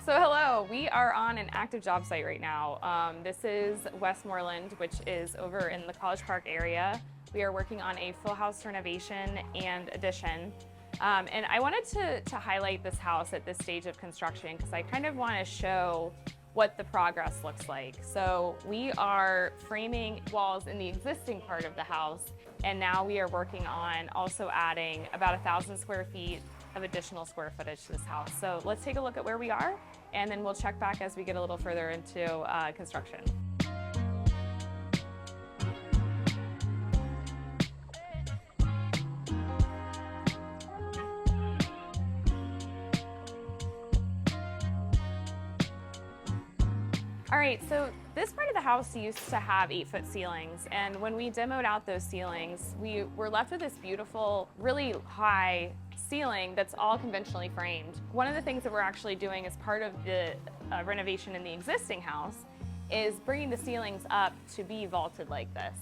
So hello, we are on an active job site right now. This is Westmoreland, which is over in the College Park area. We are working on a full house renovation and addition. And I wanted to highlight this house at this stage of construction because I kind of want to show what the progress looks like. So we are framing walls in the existing part of the house, and now we are working on also adding about 1,000 square feet of additional square footage to this house. So let's take a look at where we are, and then we'll check back as we get a little further into construction. All right, so this part of the house used to have 8-foot ceilings, and when we demoed out those ceilings, we were left with this beautiful, really high ceiling that's all conventionally framed. One of the things that we're actually doing as part of the renovation in the existing house is bringing the ceilings up to be vaulted like this.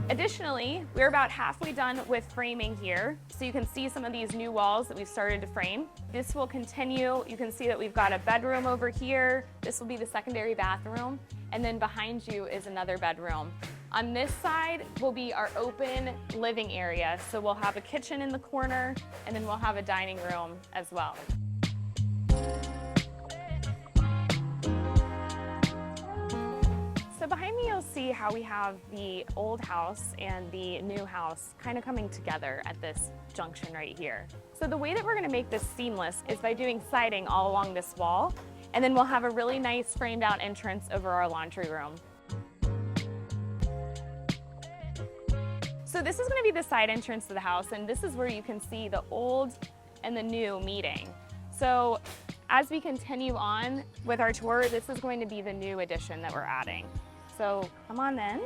Additionally, we're about halfway done with framing here. So you can see some of these new walls that we've started to frame. This will continue. You can see that we've got a bedroom over here. This will be the secondary bathroom. And then behind you is another bedroom. On this side will be our open living area. So we'll have a kitchen in the corner, and then we'll have a dining room as well. So behind me you'll see how we have the old house and the new house kind of coming together at this junction right here. So the way that we're going to make this seamless is by doing siding all along this wall, and then we'll have a really nice framed out entrance over our laundry room. So this is going to be the side entrance to the house, and this is where you can see the old and the new meeting. So as we continue on with our tour, this is going to be the new addition that we're adding. So come on in.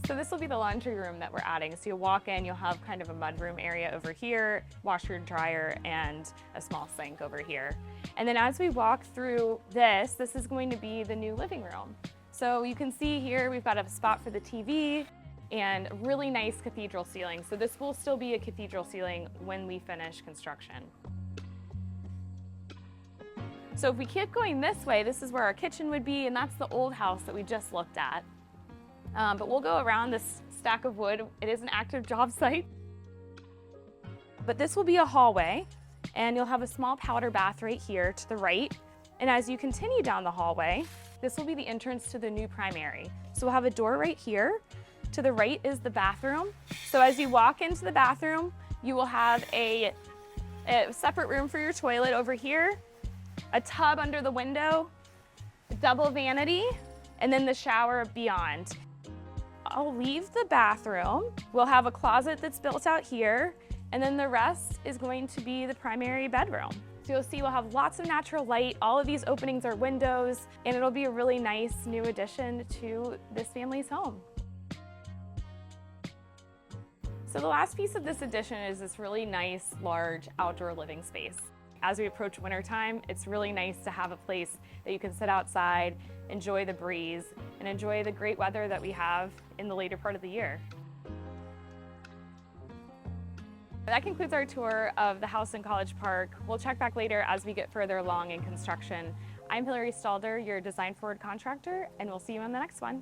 So this will be the laundry room that we're adding. So you'll walk in, you'll have kind of a mudroom area over here, washer, dryer, and a small sink over here. And then as we walk through this is going to be the new living room. So you can see here we've got a spot for the TV and really nice cathedral ceiling. So this will still be a cathedral ceiling when we finish construction. So if we keep going this way, this is where our kitchen would be, and that's the old house that we just looked at. But we'll go around this stack of wood. It is an active job site. But this will be a hallway, and you'll have a small powder bath right here to the right. And as you continue down the hallway, this will be the entrance to the new primary. So we'll have a door right here. To the right is the bathroom. So as you walk into the bathroom, you will have a separate room for your toilet over here, a tub under the window, a double vanity, and then the shower beyond. I'll leave the bathroom. We'll have a closet that's built out here, and then the rest is going to be the primary bedroom. So you'll see we'll have lots of natural light. All of these openings are windows, and it'll be a really nice new addition to this family's home. So the last piece of this addition is this really nice, large outdoor living space. As we approach wintertime, it's really nice to have a place that you can sit outside, enjoy the breeze, and enjoy the great weather that we have in the later part of the year. That concludes our tour of the house in College Park. We'll check back later as we get further along in construction. I'm Hillary Stalder, your design forward contractor, and we'll see you on the next one.